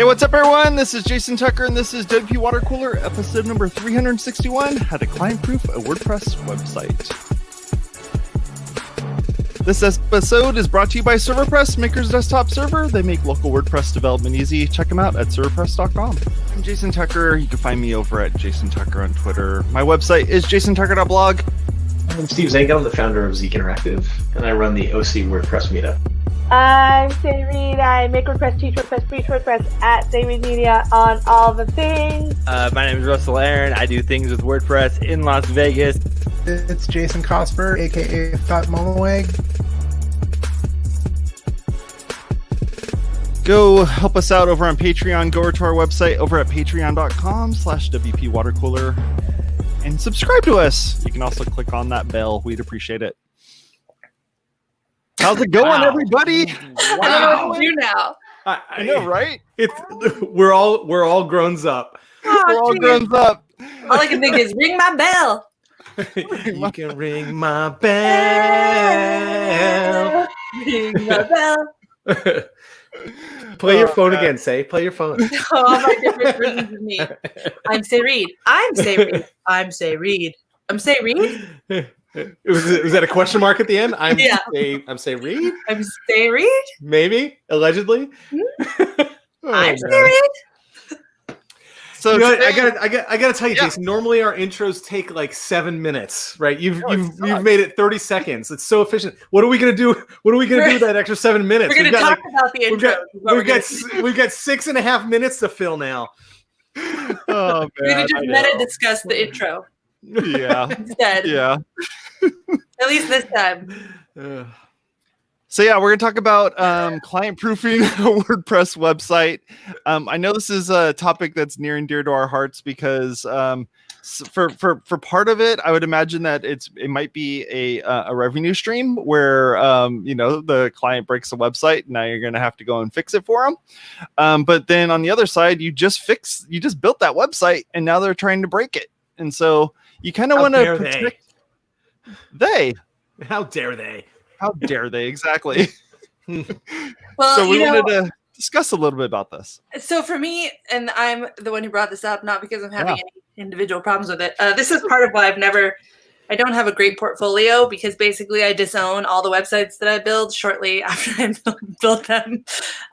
Hey, what's up, everyone? This is Jason Tucker, and this is WP Water Cooler, episode number 361, How to Client-Proof a WordPress Website. This episode is brought to you by ServerPress, Maker's Desktop Server. They make local WordPress development easy. Check them out at serverpress.com. I'm Jason Tucker. You can find me over at Jason Tucker on Twitter. My website is jasontucker.blog. I'm Steve Zango. I'm the founder of Zeek Interactive, and I run the OC WordPress meetup. I'm Sadie Reed. I make WordPress, teach WordPress, preach WordPress at Sadie Reed Media on all the things. My name is Russell Aaron. I do things with WordPress in Las Vegas. It's Jason Cosper, aka Thought Mullenweg. Go help us out over on Patreon. Go over to our website over at patreon.com/WPWaterCooler and subscribe to us. You can also click on that bell. We'd appreciate it. How's it going, everybody? I don't know what to do now. I know, right? We're all grown up. Oh, We're all grown up. All I can think is ring my bell. You can ring my bell. Ring my bell. Play your phone again, Say. Play your phone. All my different versions of me. I'm Say Reed. I'm Say Reed. I'm Say Reed. I'm Say Reed. Was that a question mark at the end? I'm Say Reed? I'm Say Reed. Maybe. Allegedly. I'm Say Reed. So You know, today- I gotta tell you, Yeah. Jason. Normally our intros take like 7 minutes, right? You've made it 30 seconds. It's so efficient. What are we gonna do? What are we gonna do with that extra 7 minutes? We're going to talk about the intro. We've got 6.5 minutes to fill now. oh, We're going man, to just I meta know. discuss the intro Yeah, instead. yeah. At least this time. So yeah, we're gonna talk about client proofing a WordPress website. I know this is a topic that's near and dear to our hearts because for part of it, I would imagine that it might be a revenue stream where the client breaks the website. Now you're gonna have to go and fix it for them. But then on the other side, you just built that website and now they're trying to break it, and so you kind of want to protect. How dare they? How dare they? Exactly. Well, So we wanted to discuss a little bit about this. So for me, and I'm the one who brought this up, not because I'm having any individual problems with it. This is part of why I don't have a great portfolio, because basically I disown all the websites that I build shortly after I built them.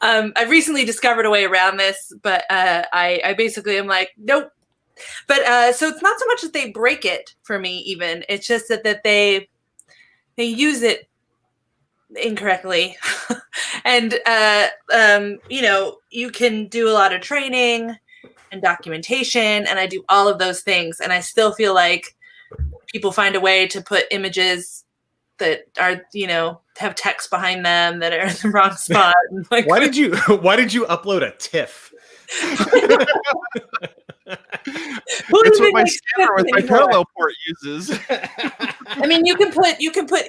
I've recently discovered a way around this, but I basically am like, nope. But so it's not so much that they break it for me, even. It's just that they use it incorrectly. And you can do a lot of training and documentation, and I do all of those things, and I still feel like people find a way to put images that are have text behind them that are in the wrong spot. Like, Why did you upload a TIFF? It's what my scanner with my parallel port uses. I mean, you can put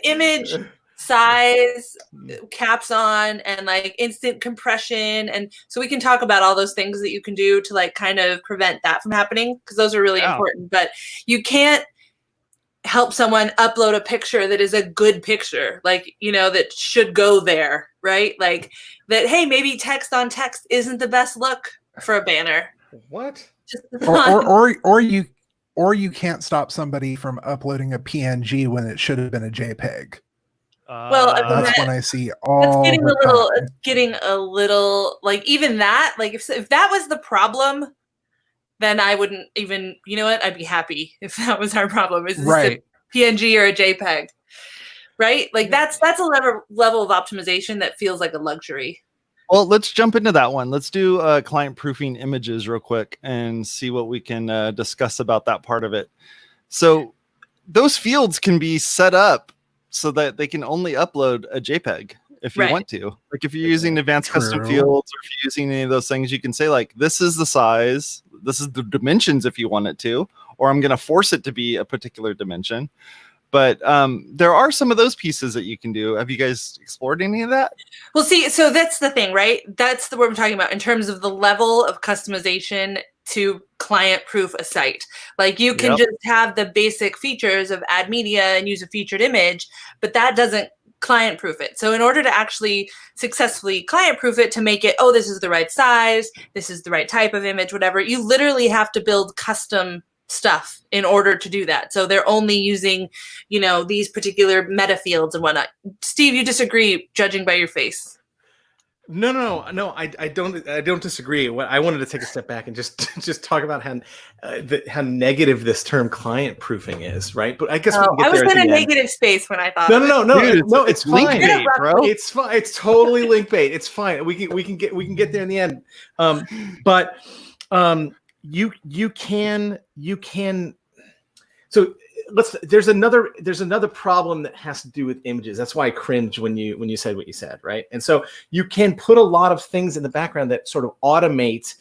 image size caps on and like instant compression, and so we can talk about all those things that you can do to like kind of prevent that from happening, because those are really important. But you can't help someone upload a picture that is a good picture, like that should go there, right? Like that. Hey, maybe text on text isn't the best look for a banner. What? Just Or you can't stop somebody from uploading a PNG when it should have been a JPEG. Well, That's when I see all It's the time. getting a little like, even that, like if that was the problem, then I wouldn't even, I'd be happy if that was our problem. Is this Right. a PNG or a JPEG? Right? Like that's a level of optimization that feels like a luxury. Well, let's jump into that one. Let's do client proofing images real quick and see what we can discuss about that part of it. So those fields can be set up so that they can only upload a JPEG if you want to. Like if you're using advanced custom fields, or if you're using any of those things, you can say like, this is the size, this is the dimensions if you want it to, or I'm going to force it to be a particular dimension. But there are some of those pieces that you can do. Have you guys explored any of that? Well, see, so that's the thing, right? That's the word I'm talking about in terms of the level of customization to client-proof a site. Like you can just have the basic features of add media and use a featured image, but that doesn't client proof it. So in order to actually successfully client proof it, to make it, oh, this is the right size, this is the right type of image, whatever, you literally have to build custom stuff in order to do that. So they're only using, these particular meta fields and whatnot. Steve, you disagree, judging by your face. No. I don't disagree. I wanted to take a step back and just talk about how negative this term client proofing is, right? But I guess we can get I was there at in a the end. negative space when I thought. No, Dude, it's fine. link bait, bro. It's fine. It's totally link bait. It's fine. We can get there in the end. But you can. So there's another problem that has to do with images. That's why I cringed when you said what you said, right? And so you can put a lot of things in the background that sort of automate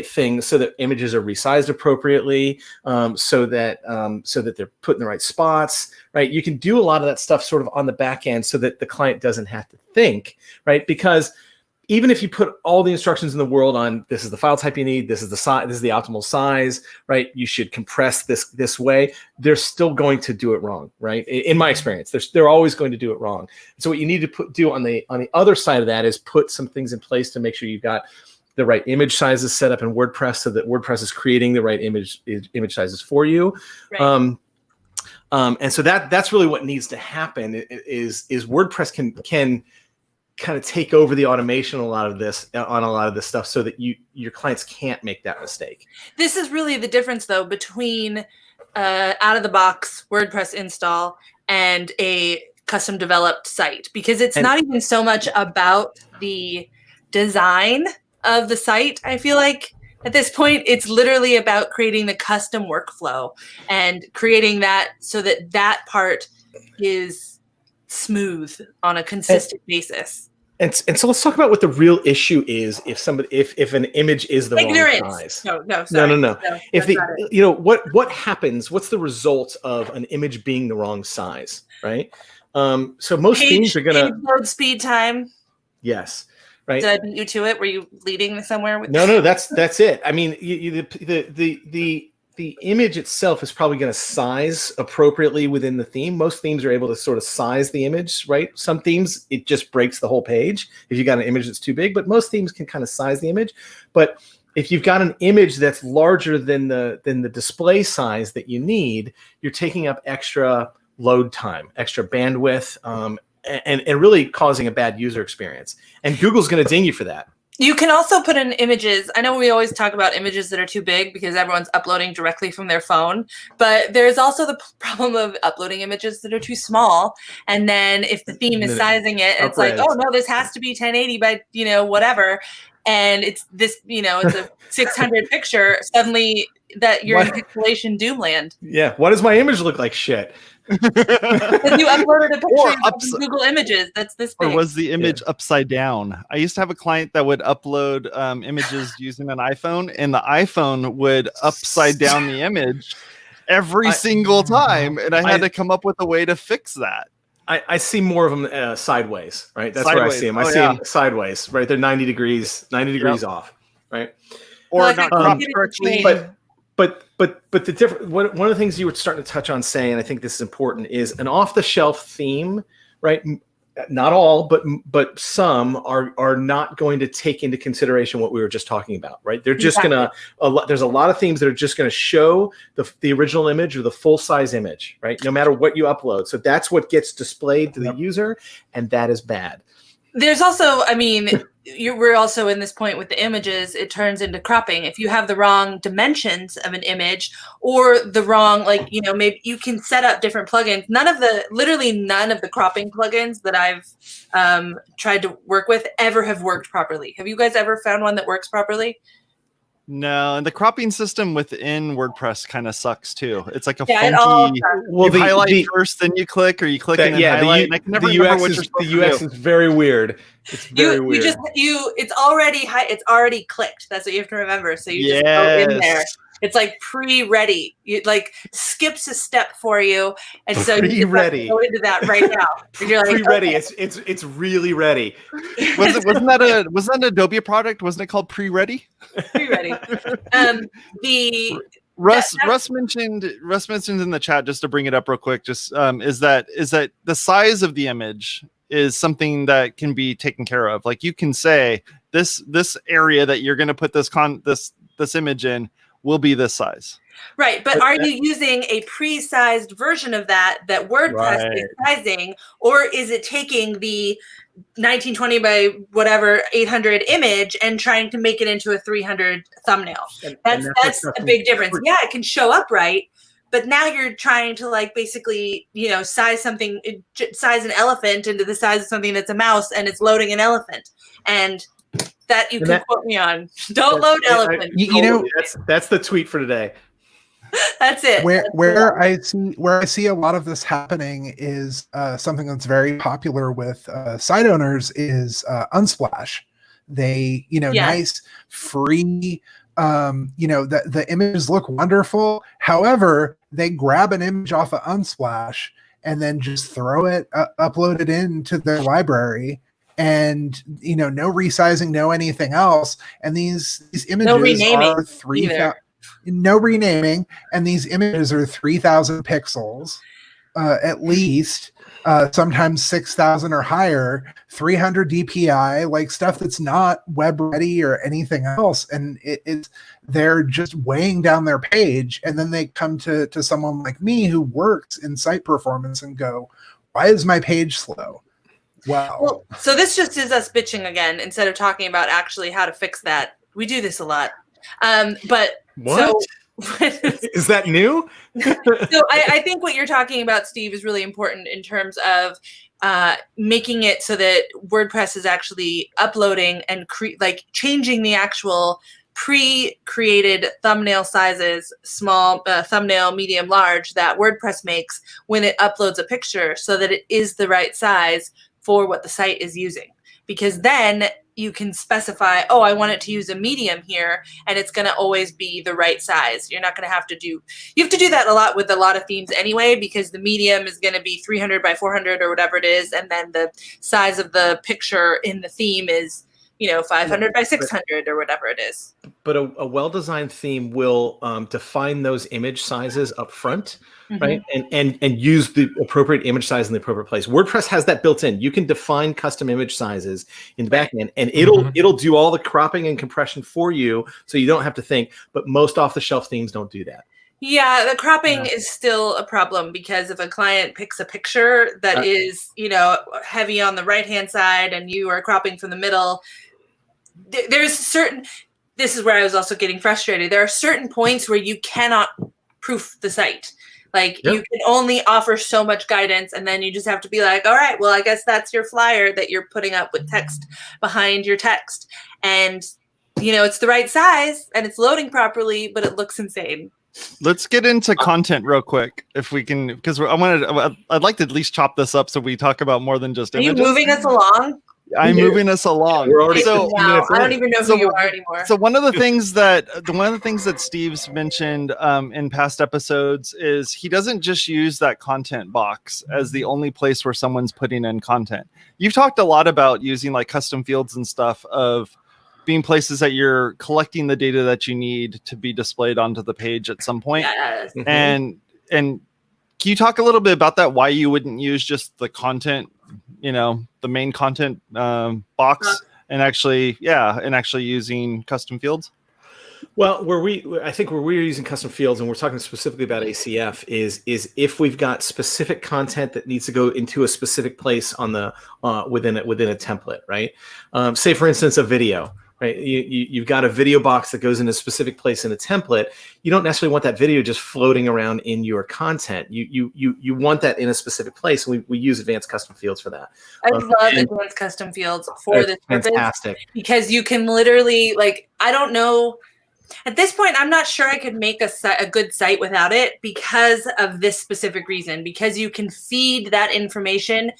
things so that images are resized appropriately, so that they're put in the right spots, right? You can do a lot of that stuff sort of on the back end so that the client doesn't have to think, right? Because even if you put all the instructions in the world on this is the file type you need, this is the size, this is the optimal size, right? You should compress this way. They're still going to do it wrong, right? In my experience, they're always going to do it wrong. So what you need to do on the other side of that is put some things in place to make sure you've got the right image sizes set up in WordPress so that WordPress is creating the right image sizes for you. Right. And so that's really what needs to happen is WordPress can kind of take over the automation on a lot of this stuff so that your clients can't make that mistake. This is really the difference, though, between out of the box WordPress install and a custom developed site, because it's not even so much about the design of the site. I feel like at this point, it's literally about creating the custom workflow and creating that so that part is smooth on a consistent basis. And so let's talk about what the real issue is if an image is the Ignorance. wrong size. No, sorry. No. If what happens, what's the result of an image being the wrong size, right? So most themes are gonna load speed time. Yes. Right. Did I beat you to it? Were you leading somewhere with No, that's it. I mean, the image itself is probably going to size appropriately within the theme. Most themes are able to sort of size the image, right? Some themes, it just breaks the whole page if you got an image that's too big, but most themes can kind of size the image. But if you've got an image that's larger than the display size that you need, you're taking up extra load time, extra bandwidth, and really causing a bad user experience. And Google's going to ding you for that. You can also put in images. I know we always talk about images that are too big because everyone's uploading directly from their phone, but there's also the problem of uploading images that are too small. And then if the theme is sizing it, and it's like, oh no, this has to be 1080 by, whatever. And it's this, it's a 600 picture, suddenly that you're in pixelation doomland. Yeah. Why does my image look like shit? Because you uploaded a picture of Google Images that's this big. Or was the image upside down? I used to have a client that would upload images using an iPhone, and the iPhone would upside down the image every single time, and I had to come up with a way to fix that. I see more of them sideways, right? That's where I see them. I see them sideways, right? They're 90 degrees off, right? Or not cropped correctly. But the different one of the things you were starting to touch on saying, and I think this is important, is an off-the-shelf theme, right? Not all, but some are not going to take into consideration what we were just talking about, right? They're just there's a lot of themes that are just going to show the original image or the full-size image, right? No matter what you upload. So that's what gets displayed to the user, and that is bad. There's also, we're also in this point with the images, it turns into cropping. If you have the wrong dimensions of an image or the wrong, maybe you can set up different plugins. Literally none of the cropping plugins that I've tried to work with ever have worked properly. Have you guys ever found one that works properly? No, and the cropping system within WordPress kind of sucks too. It's like a funky. You highlight first, then you click, or you click and then highlight. And I can never remember what you're supposed to do. The UX is very weird. It's very weird. It's already clicked. That's what you have to remember. So you just go in there. It's like pre-ready. It skips a step for you, and so you just go into that right now. You're like, pre-ready. Okay. It's really ready. Wasn't that an Adobe product? Wasn't it called Pre-Ready? Pre-ready. Russ mentioned in the chat, just to bring it up real quick, just is that the size of the image is something that can be taken care of. Like you can say this area that you're going to put this image in will be this size. Right, but are you using a pre-sized version of that WordPress is sizing, or is it taking the 1920 by whatever 800 image and trying to make it into a 300 thumbnal? That's a big difference. Yeah, it can show up right, but now you're trying to like basically, size an elephant into the size of something that's a mouse, and it's loading an elephant. And that you can quote me on. Don't load elephant. That's the tweet for today. That's it. Where I see a lot of this happening is something that's very popular with site owners is Unsplash. They, nice, free, the images look wonderful. However, they grab an image off of Unsplash and then just throw it, upload it into their library. And no resizing, no anything else. And these images are 3,000. No renaming, and these images are 3,000 pixels, at least, sometimes 6,000 or higher, 300 DPI, like stuff that's not web ready or anything else. And they're just weighing down their page, and then they come to someone like me who works in site performance and go, "Why is my page slow?" Wow. Well, so this just is us bitching again instead of talking about actually how to fix that. We do this a lot. But what? Is that new? So I think what you're talking about, Steve, is really important in terms of making it so that WordPress is actually uploading and changing the actual pre-created thumbnail sizes, small, thumbnail, medium, large, that WordPress makes when it uploads a picture, so that it is the right size for what the site is using. Because then you can specify, I want it to use a medium here, and it's going to always be the right size. You're not going to have to do that a lot with a lot of themes anyway, because the medium is going to be 300 by 400 or whatever it is. And then the size of the picture in the theme is, 500 by 600 or whatever it is. But a well-designed theme will define those image sizes up front, right? And use the appropriate image size in the appropriate place. WordPress has that built in. You can define custom image sizes in the back end, and it'll do all the cropping and compression for you, so you don't have to think. But most off-the-shelf themes don't do that. Yeah, the cropping is still a problem, because if a client picks a picture that is, heavy on the right-hand side and you are cropping from the middle, this is where I was also getting frustrated. There are certain points where you cannot proof the site. You can only offer so much guidance, and then you just have to be like, all right, well, I guess that's your flyer that you're putting up with text behind your text. And, it's the right size and it's loading properly, but it looks insane. Let's get into content real quick, if we can, because I'd like to at least chop this up so we talk about more than just images. Are you moving us along? I'm moving us along. We're already wow, I don't even know who you are anymore. So one of the things that Steve's mentioned in past episodes is he doesn't just use that content box as the only place where someone's putting in content. You've talked a lot about using like custom fields and stuff, of being places that you're collecting the data that you need to be displayed onto the page at some point. Yes. And can you talk a little bit about that? Why you wouldn't use just the content, the main content box, and actually using custom fields? Well, I think where we're using custom fields, and we're talking specifically about ACF, is if we've got specific content that needs to go into a specific place on the within a template, right? Say for instance a video. Right, you've got a video box that goes in a specific place in a template. You don't necessarily want that video just floating around in your content. You want that in a specific place. And we use advanced custom fields for that. I love advanced custom fields for this purpose. Fantastic. Because you can literally, I don't know. At this point, I'm not sure I could make a good site without it, because of this specific reason. Because you can feed that information,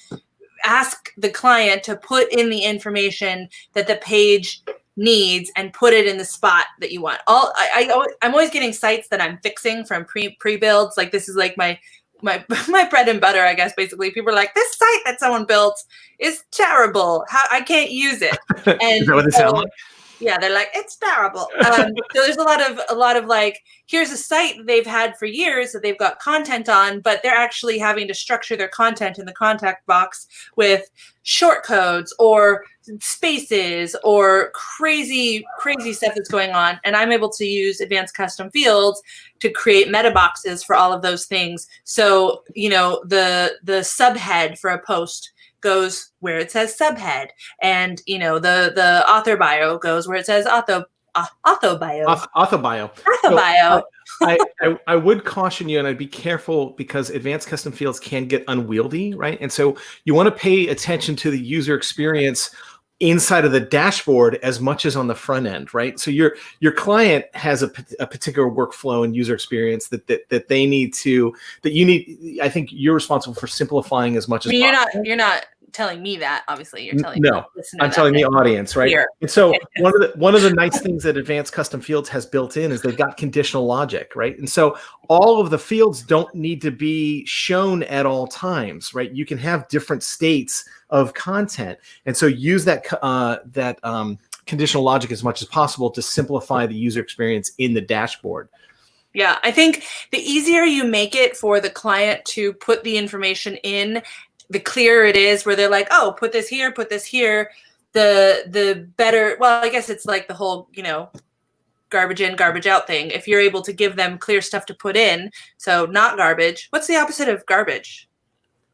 ask the client to put in the information that the page needs, and put it in the spot that you want. I'm always getting sites that I'm fixing from pre-builds. Like, this is like my bread and butter, I guess. Basically, people are like, this site that someone built is terrible. I can't use it. And is that what it sounds like? Yeah, they're like, it's terrible. So there's a lot of like, here's a site they've had for years that they've got content on, but they're actually having to structure their content in the contact box with short codes or spaces or crazy stuff that's going on. And I'm able to use advanced custom fields to create meta boxes for all of those things. So, the subhead for a post goes where it says subhead, and the author bio goes where it says author bio. So I would caution you, and I'd be careful because advanced custom fields can get unwieldy, right? And so you want to pay attention to the user experience inside of the dashboard as much as on the front end, right? So your client has a particular workflow and user experience that they need to, that you need. I think you're responsible for simplifying as much as possible. You're not telling me that, obviously. You're telling no, I'm telling the audience, right? Here. And so one of the nice things that Advanced Custom Fields has built in is they've got conditional logic, right? And so all of the fields don't need to be shown at all times, right? You can have different states of content, and so use that conditional logic as much as possible to simplify the user experience in the dashboard. Yeah, I think the easier you make it for the client to put the information in, the clearer it is, where they're like, oh, put this here, the better. Well, I guess it's like the whole, garbage in, garbage out thing. If you're able to give them clear stuff to put in, so not garbage. What's the opposite of garbage?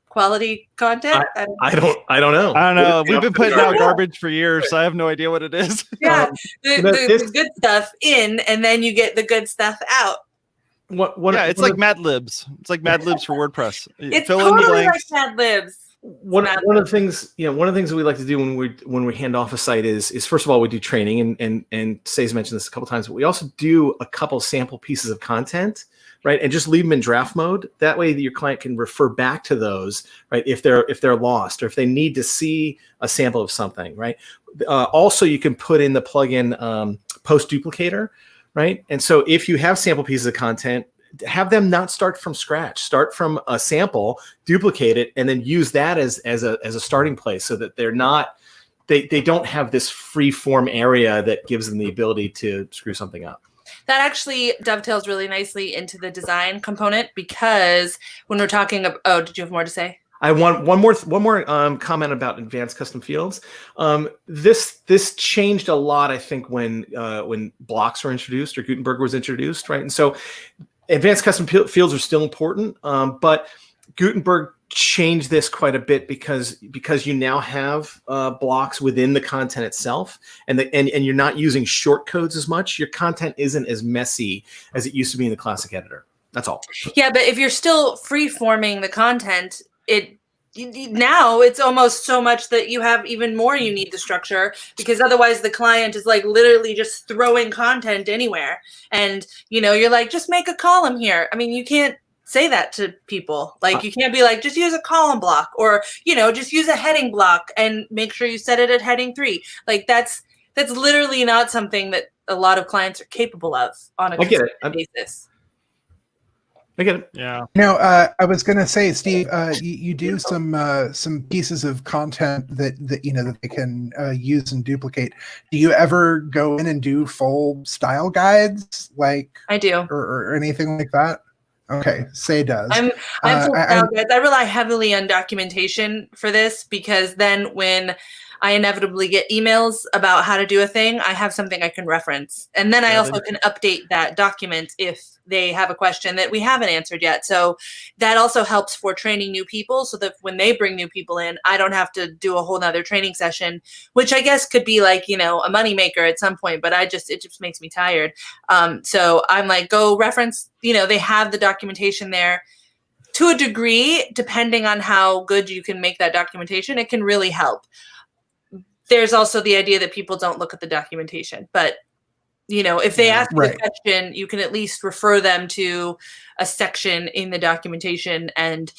Quality content? I don't know. We've been putting out garbage for years, so I have no idea what it is. Yeah, the good stuff in, and then you get the good stuff out. It's like Mad Libs. It's like Mad Libs for WordPress. It's totally like Mad Libs. One of the things that we like to do when we hand off a site is first of all, we do training, and Say's mentioned this a couple times, but we also do a couple sample pieces of content, right? And just leave them in draft mode. That way your client can refer back to those, right? If they're lost or if they need to see a sample of something, right? Also, you can put in the plugin Post Duplicator, right? And so if you have sample pieces of content, have them not start from scratch. Start from a sample, duplicate it, and then use that as a starting place, so that they don't have this free form area that gives them the ability to screw something up. That actually dovetails really nicely into the design component, because when we're talking about, did you have more to say? I want one more comment about advanced custom fields. This changed a lot, I think, when blocks were introduced or Gutenberg was introduced, right? And so advanced custom fields are still important, but Gutenberg changed this quite a bit because you now have blocks within the content itself, and you're not using short codes as much. Your content isn't as messy as it used to be in the classic editor. That's all. Yeah, but if you're still free forming the content, now it's almost so much that you have even more, you need the structure, because otherwise the client is like literally just throwing content anywhere. And, you're like, just make a column here. I mean, you can't say that to people. Like, you can't be like, just use a column block, or, just use a heading block and make sure you set it at heading 3. Like, that's literally not something that a lot of clients are capable of on a consistent basis. I get it. Yeah. I was going to say, Steve, you do some pieces of content that they can use and duplicate. Do you ever go in and do full style guides, like I do, or anything like that? Okay, Say does. I'm full style guides. I rely heavily on documentation for this, because then when I inevitably get emails about how to do a thing, I have something I can reference. And then I also can update that document if they have a question that we haven't answered yet. So that also helps for training new people, so that when they bring new people in, I don't have to do a whole nother training session, which I guess could be like, a moneymaker at some point, but it just makes me tired. So I'm like, go reference, they have the documentation there. To a degree, depending on how good you can make that documentation, it can really help. There's also the idea that people don't look at the documentation, but if they ask the question, you can at least refer them to a section in the documentation, and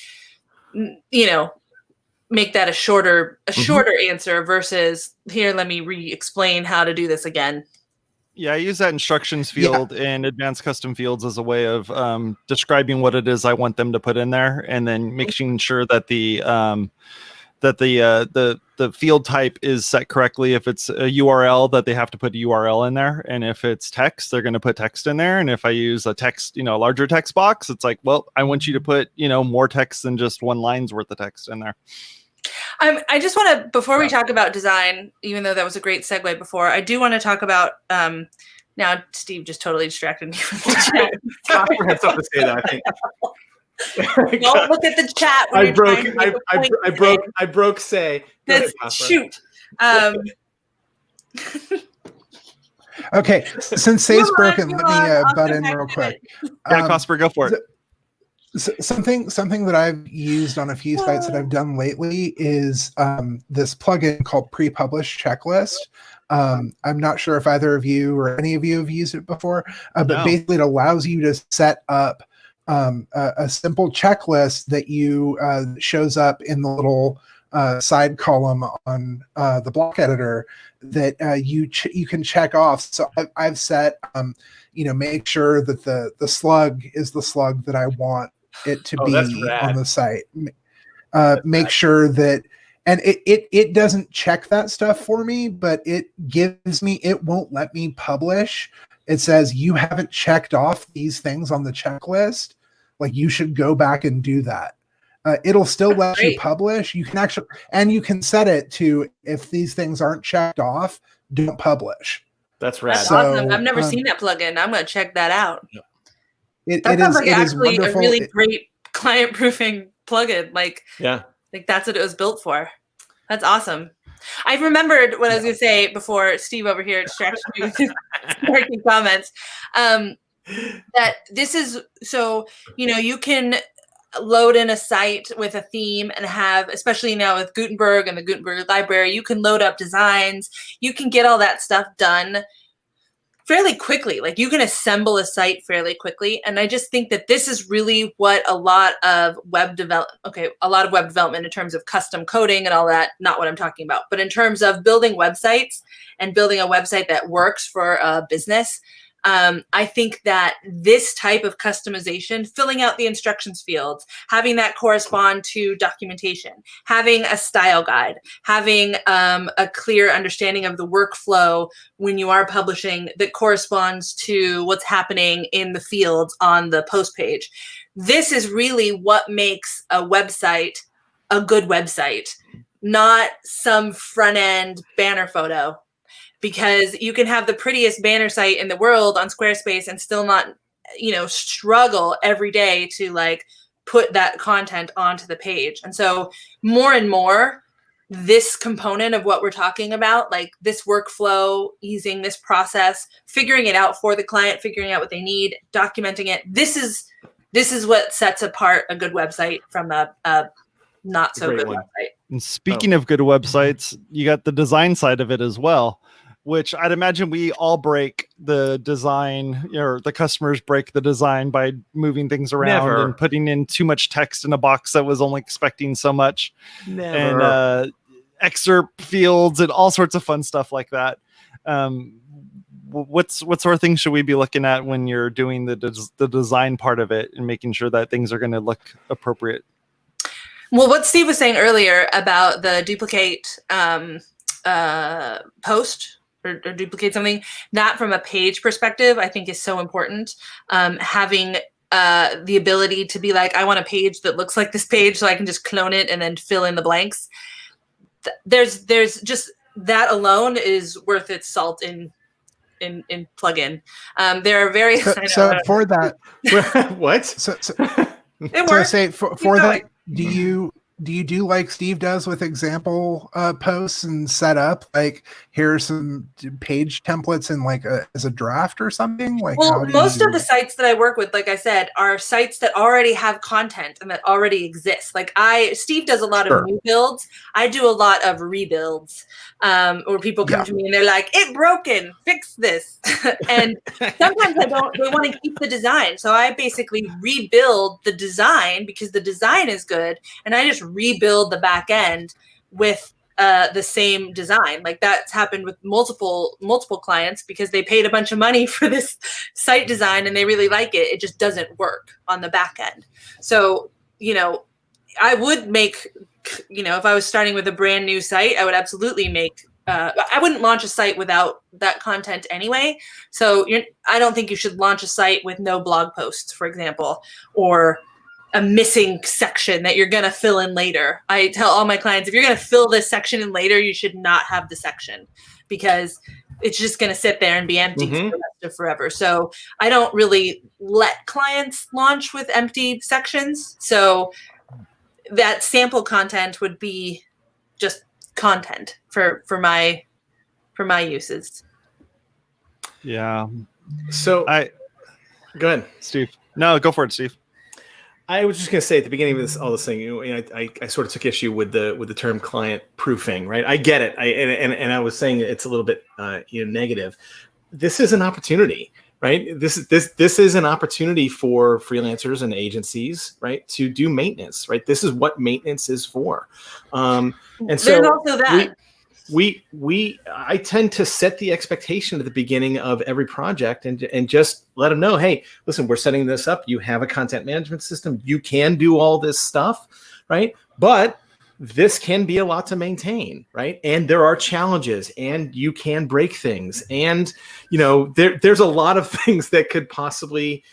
make that a shorter answer versus, here, let me re-explain how to do this again. Yeah, I use that instructions field in advanced custom fields as a way of describing what it is I want them to put in there, and then making sure that the the field type is set correctly. If it's a URL, that they have to put a URL in there, and if it's text, they're going to put text in there. And if I use a text, a larger text box, it's like, well, I want you to put more text than just one line's worth of text in there. I just want to, before we talk about design, even though that was a great segue before, I do want to talk about. Now Steve just totally distracted me from the chat. Casper had something to say that, I think. Don't look at the chat. When I broke say. Shoot. Okay, since Say's broken, let me butt in real quick. Yeah, Casper, go for it. Something that I've used on a few sites that I've done lately is this plugin called Pre-Publish Checklist. I'm not sure if either of you or any of you have used it before, but basically it allows you to set up a simple checklist that shows up in the little side column on the block editor that you can check off. So I've set make sure that the slug is the slug that I want it to be on the site. Make sure that, and it doesn't check that stuff for me, but it won't let me publish. It says you haven't checked off these things on the checklist. Like, you should go back and do that. It'll still let you publish. You can set it to, if these things aren't checked off, don't publish. That's rad. That's awesome. I've never seen that plugin. I'm going to check that out. That sounds like actually a really great client proofing plugin. Like that's what it was built for. That's awesome. I remembered what I was going to say before Steve over here distracted me with his snarky comments. That this is, so, you can load in a site with a theme and have, especially now with Gutenberg and the Gutenberg library, you can load up designs. You can get all that stuff done fairly quickly. Like, you can assemble a site fairly quickly. And I just think that this is really what a lot of web development in terms of custom coding and all that, not what I'm talking about, but in terms of building websites and building a website that works for a business, I think that this type of customization, filling out the instructions fields, having that correspond to documentation, having a style guide, having a clear understanding of the workflow when you are publishing that corresponds to what's happening in the fields on the post page. This is really what makes a website a good website, not some front end banner photo. Because you can have the prettiest banner site in the world on Squarespace and still not, struggle every day to put that content onto the page. And so more and more, this component of what we're talking about, like this workflow, easing this process, figuring it out for the client, figuring out what they need, documenting it. This is what sets apart a good website from a not so good website. And speaking of good websites, you got the design side of it as well, which I'd imagine we all break the design, or the customers break the design by moving things around and putting in too much text in a box that was only expecting so much. And excerpt fields and all sorts of fun stuff like that. What sort of things should we be looking at when you're doing the design part of it and making sure that things are going to look appropriate? Well, what Steve was saying earlier about the duplicate post or duplicate something, that from a page perspective, I think is so important. Having the ability to be like, I want a page that looks like this page, so I can just clone it and then fill in the blanks. There's just that alone is worth its salt in plugin. There are various. So for that, what? So it works. Say for that, do you do like Steve does with example posts and set up like, here's some page templates and as a draft or something? Well, most of the sites that I work with, like I said, are sites that already have content and that already exist. Steve does a lot of new builds. I do a lot of rebuilds, where people come to me and they're like, "It's broken, fix this." And sometimes they want to keep the design. So I basically rebuild the design because the design is good, and I just rebuild the back end with the same design. Like, that's happened with multiple clients because they paid a bunch of money for this site design and they really like it. It just doesn't work on the back end. So, I would make if I was starting with a brand new site, I would absolutely make. I wouldn't launch a site without that content anyway. So I don't think you should launch a site with no blog posts, for example, or a missing section that you're going to fill in later. I tell all my clients, if you're going to fill this section in later, you should not have the section, because it's just going to sit there and be empty for the rest of forever. So I don't really let clients launch with empty sections. So that sample content would be just content for my uses. Yeah. So go ahead, Steve. No, go for it, Steve. I was just going to say at the beginning of all this thing, I sort of took issue with the term client proofing, right? I get it. And I was saying it's a little bit negative. This is an opportunity, right? This is an opportunity for freelancers and agencies, right, to do maintenance, right? This is what maintenance is for. And so there's also that. I tend to set the expectation at the beginning of every project and just let them know, hey, listen, we're setting this up. You have a content management system. You can do all this stuff, right? But this can be a lot to maintain, right? And there are challenges, and you can break things, and there's a lot of things that could possibly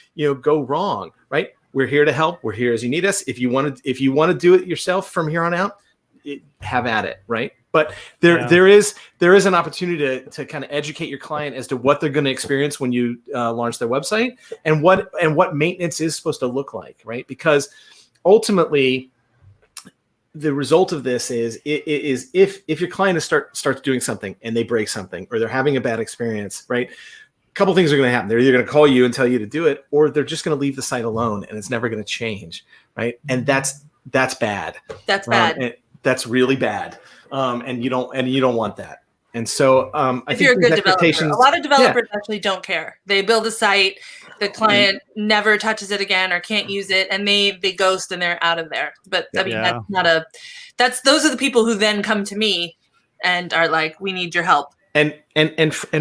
go wrong, right? We're here to help. We're here as you need us. If you want to do it yourself from here on out, have at it, right? But there is an opportunity to kind of educate your client as to what they're going to experience when you launch their website, and what maintenance is supposed to look like, right? Because ultimately, the result of this is if your client starts doing something and they break something, or they're having a bad experience, right? A couple things are going to happen. They're either going to call you and tell you to do it, or they're just going to leave the site alone and it's never going to change, right? And that's bad. That's bad. And that's really bad. And you don't want that. And so I if think you're a good developer, a lot of developers actually don't care. They build a site, the client never touches it again or can't use it, and they ghost and they're out of there. But I mean, those are the people who then come to me and are like, we need your help. And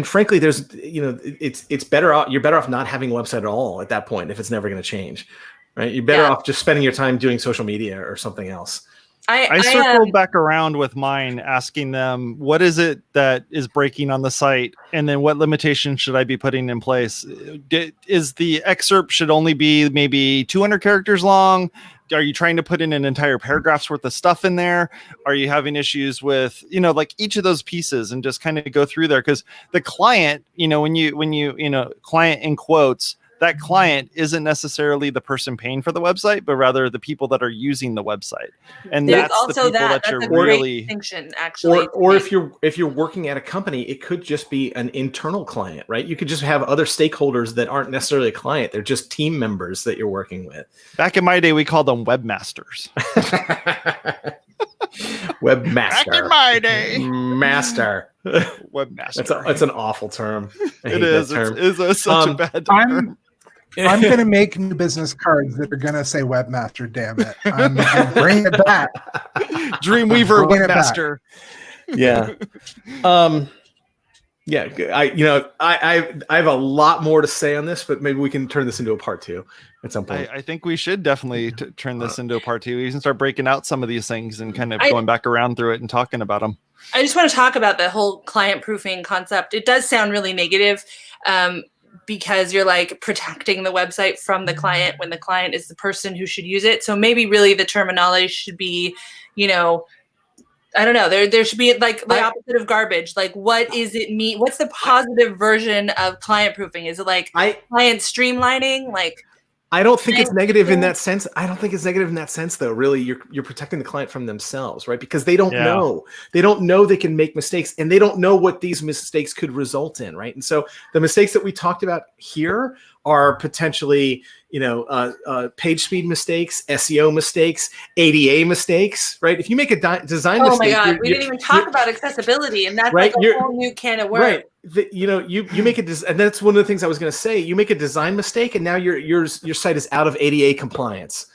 frankly, there's it's better off. You're better off not having a website at all at that point if it's never going to change, right? You're better off just spending your time doing social media or something else. I circled back around with mine, asking them, what is it that is breaking on the site? And then what limitations should I be putting in place? Is the excerpt should only be maybe 200 characters long? Are you trying to put in an entire paragraph's worth of stuff in there? Are you having issues with, like each of those pieces, and just kind of go through there? Because the client, when you client in quotes, that client isn't necessarily the person paying for the website, but rather the people that are using the website. And there's that's also the people that you're really distinction, actually. Or if you're working at a company, it could just be an internal client, right? You could just have other stakeholders that aren't necessarily a client. They're just team members that you're working with. Back in my day, we called them webmasters. Webmaster. Back in my day. Master. Webmaster. That's an awful term. It is. It's such a bad term. I'm going to make new business cards that are going to say webmaster. Damn it! I'm bringing it back. Dreamweaver webmaster. Yeah. Yeah. I have a lot more to say on this, but maybe we can turn this into a part 2 at some point. I think we should definitely turn this into a part 2. We can start breaking out some of these things and kind of going back around through it and talking about them. I just want to talk about the whole client proofing concept. It does sound really negative. Because you're like protecting the website from the client when the client is the person who should use it. So maybe really the terminology should be, I don't know. There should be like the opposite of garbage. Like, what is it mean? What's the positive version of client proofing? Is it like client streamlining? Like, I don't think it's negative in that sense. I don't think it's negative in that sense, though. Really, you're protecting the client from themselves, right? Because they don't know. They don't know they can make mistakes, and they don't know what these mistakes could result in, right? And so the mistakes that we talked about here are potentially, page speed mistakes, SEO mistakes, ADA mistakes, right? If you make a design mistake, oh my God, we didn't even talk about accessibility, and that's right? Like a whole new can of worms. Right. You make and that's one of the things I was going to say. You make a design mistake, and now your site is out of ADA compliance.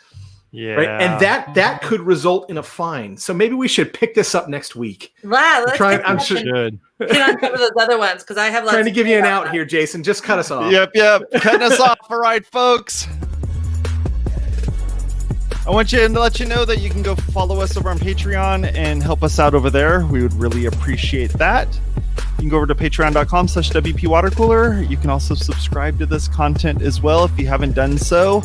Yeah. Right. And that could result in a fine. So maybe we should pick this up next week. Wow. I'm sure. Get on some of those other ones, because I have lots trying to give you an out here, Jason. Just cut us off. Yep. Cutting us off. All right, folks. I want you to let you know that you can go follow us over on Patreon and help us out over there. We would really appreciate that. You can go over to patreon.com/WP Watercooler. You can also subscribe to this content as well if you haven't done so.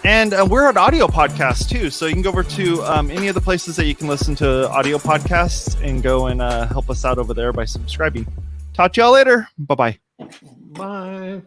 And we're an audio podcast too. So you can go over to any of the places that you can listen to audio podcasts and go and help us out over there by subscribing. Talk to y'all later. Bye-bye. Bye.